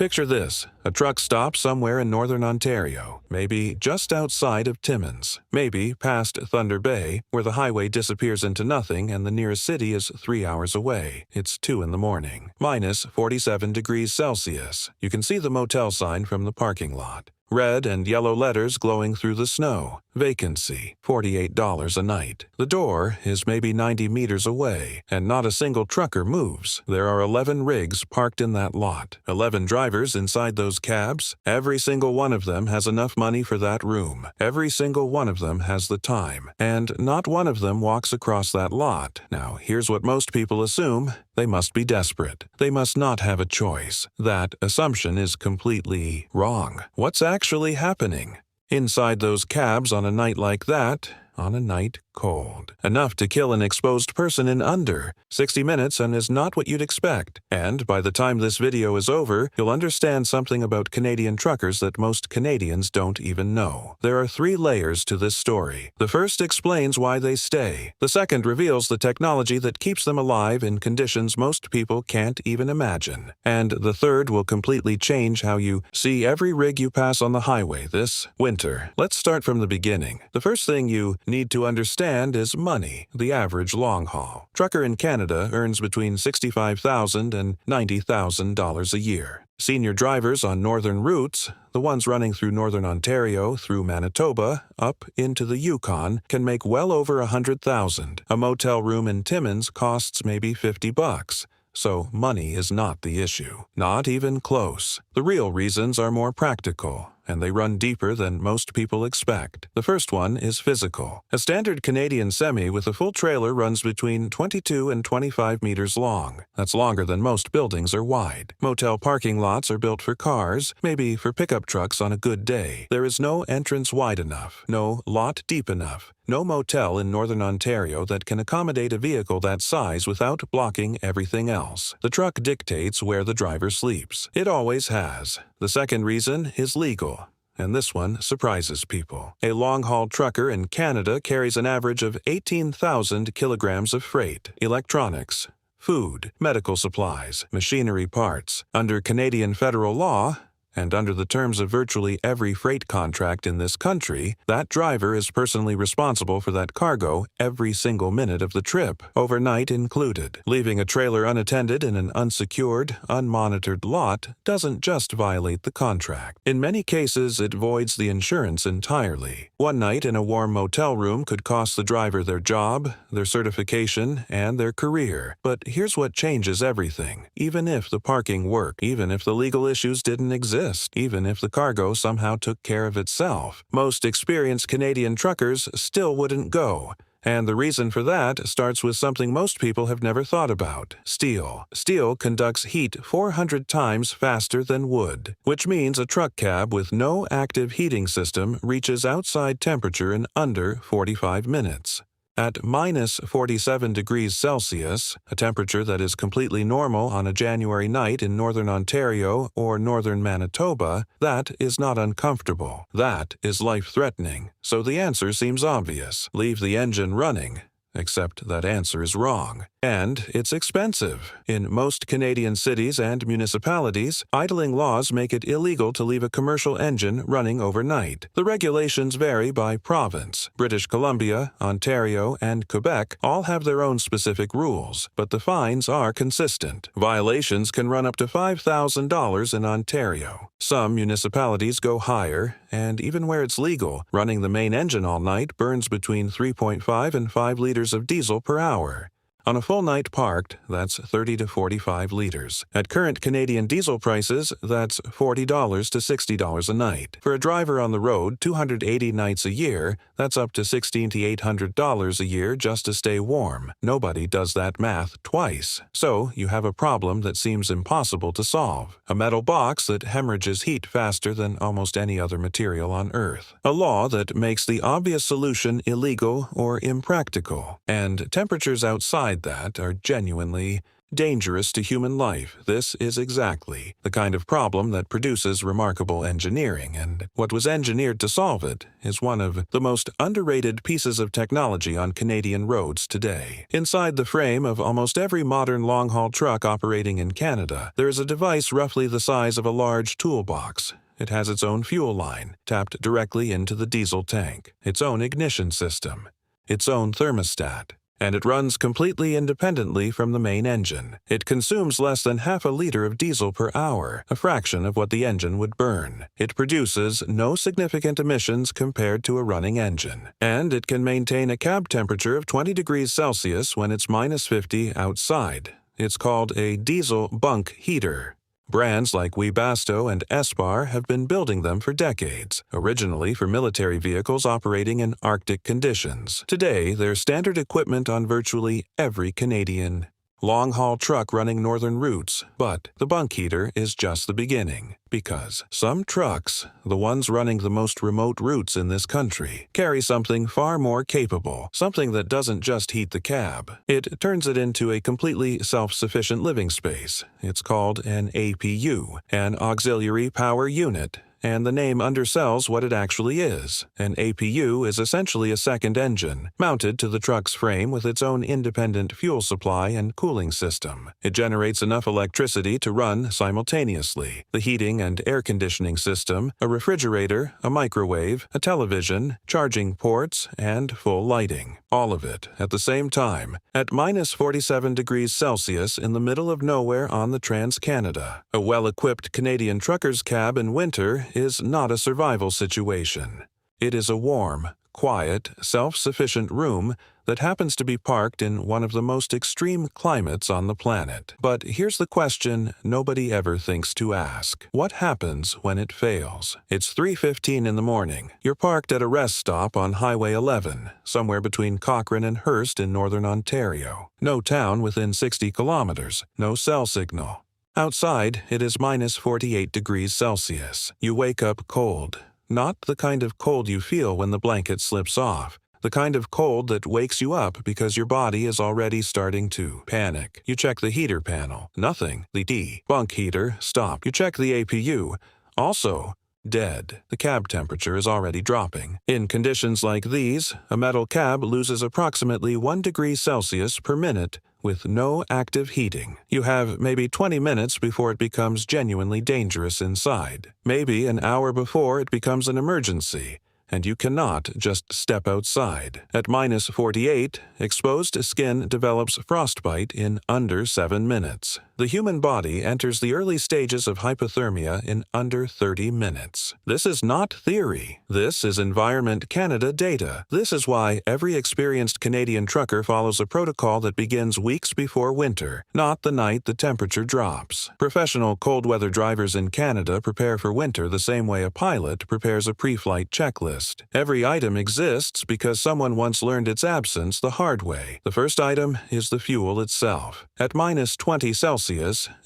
Picture this, a truck stop somewhere in northern Ontario, maybe just outside of Timmins, maybe past Thunder Bay, where the highway disappears into nothing and the nearest city is 3 hours away. It's 2 in the morning, minus 47 degrees Celsius. You can see the motel sign from the parking lot. Red and yellow letters glowing through the snow. Vacancy, $48 a night. The door is maybe 90 meters away, and not a single trucker moves. There are 11 rigs parked in that lot. 11 drivers inside those cabs. Every single one of them has enough money for that room. Every single one of them has the time. And not one of them walks across that lot. Now, here's what most people assume. They must be desperate. They must not have a choice. That assumption is completely wrong. What's actually happening? Inside those cabs on a night like that, on a night cold. Enough to kill an exposed person in under 60 minutes and is not what you'd expect. And by the time this video is over, you'll understand something about Canadian truckers that most Canadians don't even know. There are 3 layers to this story. The first explains why they stay. The second reveals the technology that keeps them alive in conditions most people can't even imagine. And the third will completely change how you see every rig you pass on the highway this winter. Let's start from the beginning. The first thing you need to understand is money, the average long haul. Trucker in Canada earns between $65,000 and $90,000 a year. Senior drivers on northern routes, the ones running through northern Ontario, through Manitoba, up into the Yukon, can make well over $100,000. A motel room in Timmins costs maybe $50. So money is not the issue. Not even close. The real reasons are more practical, and they run deeper than most people expect. The first one is physical. A standard Canadian semi with a full trailer runs between 22 and 25 meters long. That's longer than most buildings are wide. Motel parking lots are built for cars, maybe for pickup trucks on a good day. There is no entrance wide enough, no lot deep enough. No motel in northern Ontario that can accommodate a vehicle that size without blocking everything else. The truck dictates where the driver sleeps. It always has. The second reason is legal. And this one surprises people. A long-haul trucker in Canada carries an average of 18,000 kilograms of freight, electronics, food, medical supplies, machinery parts. Under Canadian federal law, and under the terms of virtually every freight contract in this country, that driver is personally responsible for that cargo every single minute of the trip, overnight included. Leaving a trailer unattended in an unsecured, unmonitored lot doesn't just violate the contract. In many cases, it voids the insurance entirely. One night in a warm motel room could cost the driver their job, their certification, and their career. But here's what changes everything. Even if the parking worked, even if the legal issues didn't exist, even if the cargo somehow took care of itself, most experienced Canadian truckers still wouldn't go. And the reason for that starts with something most people have never thought about: steel. Steel conducts heat 400 times faster than wood, which means a truck cab with no active heating system reaches outside temperature in under 45 minutes. At minus 47 degrees Celsius, a temperature that is completely normal on a January night in northern Ontario or northern Manitoba, that is not uncomfortable. That is life-threatening. So the answer seems obvious. Leave the engine running. Except that answer is wrong. And it's expensive. In most Canadian cities and municipalities, idling laws make it illegal to leave a commercial engine running overnight. The regulations vary by province. British Columbia, Ontario, and Quebec all have their own specific rules, but the fines are consistent. Violations can run up to $5,000 in Ontario. Some municipalities go higher, and even where it's legal, running the main engine all night burns between 3.5 and 5 liters of diesel per hour. On a full night parked, that's 30 to 45 liters. At current Canadian diesel prices, that's $40 to $60 a night. For a driver on the road 280 nights a year, that's up to $1,600 to $800 a year just to stay warm. Nobody does that math twice. So you have a problem that seems impossible to solve. A metal box that hemorrhages heat faster than almost any other material on Earth. A law that makes the obvious solution illegal or impractical. And temperatures outside that are genuinely dangerous to human life. This is exactly the kind of problem that produces remarkable engineering, and what was engineered to solve it is one of the most underrated pieces of technology on Canadian roads today. Inside the frame of almost every modern long-haul truck operating in Canada, there is a device roughly the size of a large toolbox. It has its own fuel line, tapped directly into the diesel tank, its own ignition system, its own thermostat, and it runs completely independently from the main engine. It consumes less than half a liter of diesel per hour, a fraction of what the engine would burn. It produces no significant emissions compared to a running engine, and it can maintain a cab temperature of 20 degrees Celsius when it's minus 50 outside. It's called a diesel bunk heater. Brands like Webasto and Espar have been building them for decades, originally for military vehicles operating in Arctic conditions. Today, they're standard equipment on virtually every Canadian long-haul truck running northern routes, but the bunk heater is just the beginning, because some trucks, the ones running the most remote routes in this country, carry something far more capable, something that doesn't just heat the cab. It turns it into a completely self-sufficient living space. It's called an APU, an auxiliary power unit, and the name undersells what it actually is. An APU is essentially a second engine, mounted to the truck's frame with its own independent fuel supply and cooling system. It generates enough electricity to run simultaneously the heating and air conditioning system, a refrigerator, a microwave, a television, charging ports, and full lighting. All of it at the same time, at minus 47 degrees Celsius in the middle of nowhere on the Trans-Canada. A well-equipped Canadian trucker's cab in winter is not a survival situation. It is a warm, quiet, self-sufficient room that happens to be parked in one of the most extreme climates on the planet. But here's the question nobody ever thinks to ask. What happens when it fails? It's 3:15 in the morning. You're parked at a rest stop on Highway 11, somewhere between Cochrane and Hearst in northern Ontario. No town within 60 kilometers, no cell signal. Outside, it is minus 48 degrees Celsius. You wake up cold. Not the kind of cold you feel when the blanket slips off. The kind of cold that wakes you up because your body is already starting to panic. You check the heater panel. Nothing. The bunk heater. Stop. You check the APU. Also, dead. The cab temperature is already dropping. In conditions like these, a metal cab loses approximately 1 degree Celsius per minute with no active heating. You have maybe 20 minutes before it becomes genuinely dangerous inside. Maybe an hour before it becomes an emergency, and you cannot just step outside. At minus 48, exposed skin develops frostbite in under 7 minutes. The human body enters the early stages of hypothermia in under 30 minutes. This is not theory. This is Environment Canada data. This is why every experienced Canadian trucker follows a protocol that begins weeks before winter, not the night the temperature drops. Professional cold weather drivers in Canada prepare for winter the same way a pilot prepares a pre-flight checklist. Every item exists because someone once learned its absence the hard way. The first item is the fuel itself. At minus 20 Celsius,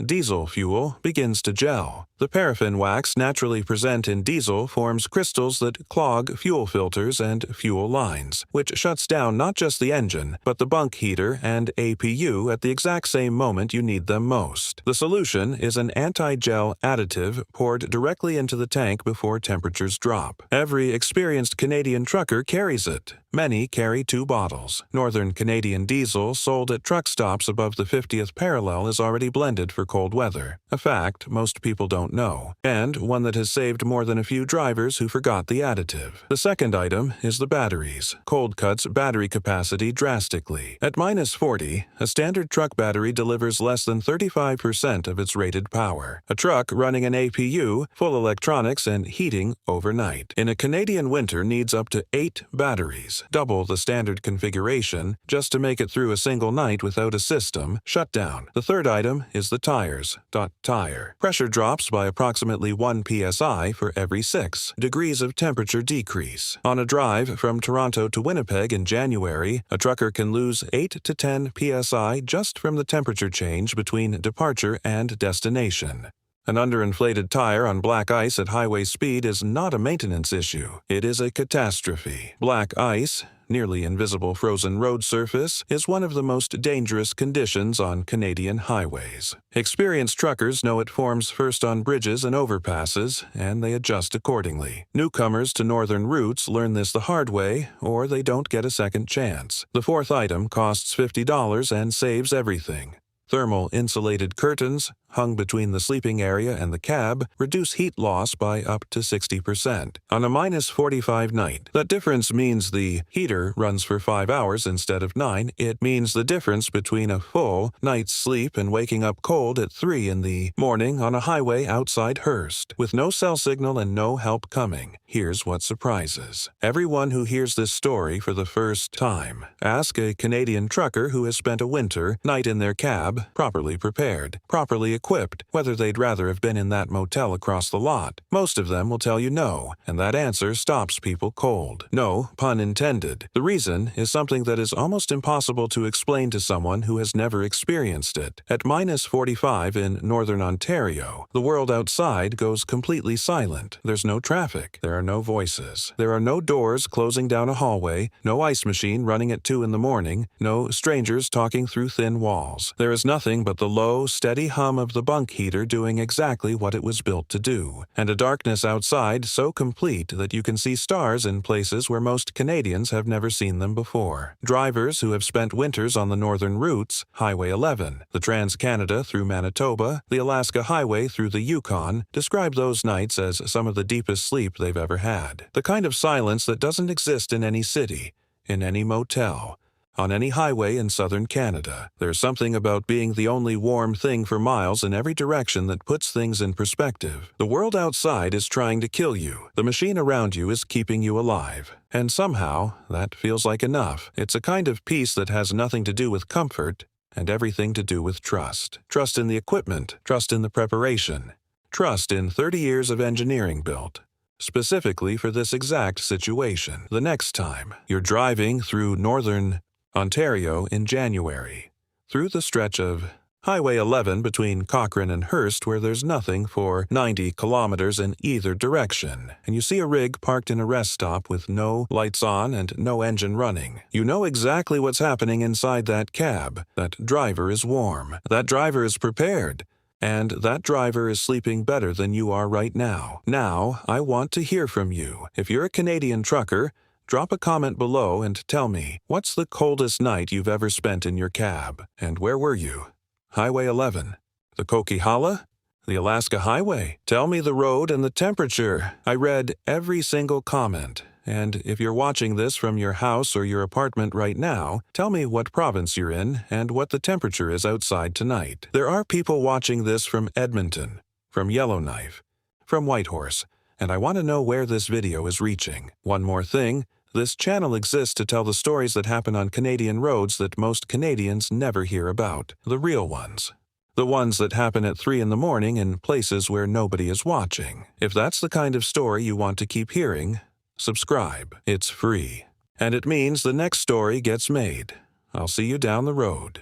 diesel fuel begins to gel. The paraffin wax naturally present in diesel forms crystals that clog fuel filters and fuel lines, which shuts down not just the engine, but the bunk heater and APU at the exact same moment you need them most. The solution is an anti-gel additive poured directly into the tank before temperatures drop. Every experienced Canadian trucker carries it. Many carry 2 bottles. Northern Canadian diesel sold at truck stops above the 50th parallel is already blended for cold weather, a fact most people don't know, and one that has saved more than a few drivers who forgot the additive. The second item is the batteries. Cold cuts battery capacity drastically. At minus 40, a standard truck battery delivers less than 35% of its rated power. A truck running an APU, full electronics and heating overnight. In a Canadian winter needs up to 8 batteries, double the standard configuration, just to make it through a single night without a system shutdown. The third item is the tires. Tire. Pressure drops by approximately 1 psi for every 6 degrees of temperature decrease. On a drive from Toronto to Winnipeg in January, a trucker can lose 8 to 10 psi just from the temperature change between departure and destination. An underinflated tire on black ice at highway speed is not a maintenance issue. It is a catastrophe. Black ice, nearly invisible frozen road surface, is one of the most dangerous conditions on Canadian highways. Experienced truckers know it forms first on bridges and overpasses, and they adjust accordingly. Newcomers to northern routes learn this the hard way, or they don't get a second chance. The fourth item costs $50 and saves everything. Thermal insulated curtains, hung between the sleeping area and the cab, reduce heat loss by up to 60%. On a -45 night, that difference means the heater runs for 5 hours instead of 9. It means the difference between a full night's sleep and waking up cold at 3 in the morning on a highway outside Hearst. With no cell signal and no help coming, here's what surprises everyone who hears this story for the first time. Ask a Canadian trucker who has spent a winter night in their cab, properly prepared, properly equipped, whether they'd rather have been in that motel across the lot. Most of them will tell you no, and that answer stops people cold. No, pun intended. The reason is something that is almost impossible to explain to someone who has never experienced it. At -45 in northern Ontario, the world outside goes completely silent. There's no traffic. There are no voices. There are no doors closing down a hallway, no ice machine running at 2 in the morning, no strangers talking through thin walls. There is nothing but the low, steady hum of the bunk heater doing exactly what it was built to do, and a darkness outside so complete that you can see stars in places where most Canadians have never seen them before. Drivers who have spent winters on the northern routes, Highway 11, the Trans-Canada through Manitoba, the Alaska Highway through the Yukon, describe those nights as some of the deepest sleep they've ever had. The kind of silence that doesn't exist in any city, in any motel, on any highway in southern Canada. There's something about being the only warm thing for miles in every direction that puts things in perspective. The world outside is trying to kill you. The machine around you is keeping you alive. And somehow, that feels like enough. It's a kind of peace that has nothing to do with comfort and everything to do with trust. Trust in the equipment, trust in the preparation, trust in 30 years of engineering built specifically for this exact situation. The next time you're driving through northern Ontario in January, through the stretch of Highway 11 between Cochrane and Hearst where there's nothing for 90 kilometers in either direction, and you see a rig parked in a rest stop with no lights on and no engine running. You know exactly what's happening inside that cab. That driver is warm. That driver is prepared. And that driver is sleeping better than you are right now. Now, I want to hear from you. If you're a Canadian trucker, drop a comment below and tell me, what's the coldest night you've ever spent in your cab? And where were you? Highway 11? The Coquihalla? The Alaska Highway? Tell me the road and the temperature. I read every single comment. And if you're watching this from your house or your apartment right now, tell me what province you're in and what the temperature is outside tonight. There are people watching this from Edmonton, from Yellowknife, from Whitehorse, and I want to know where this video is reaching. One more thing. This channel exists to tell the stories that happen on Canadian roads that most Canadians never hear about. The real ones. The ones that happen at 3 in the morning in places where nobody is watching. If that's the kind of story you want to keep hearing, subscribe. It's free. And it means the next story gets made. I'll see you down the road.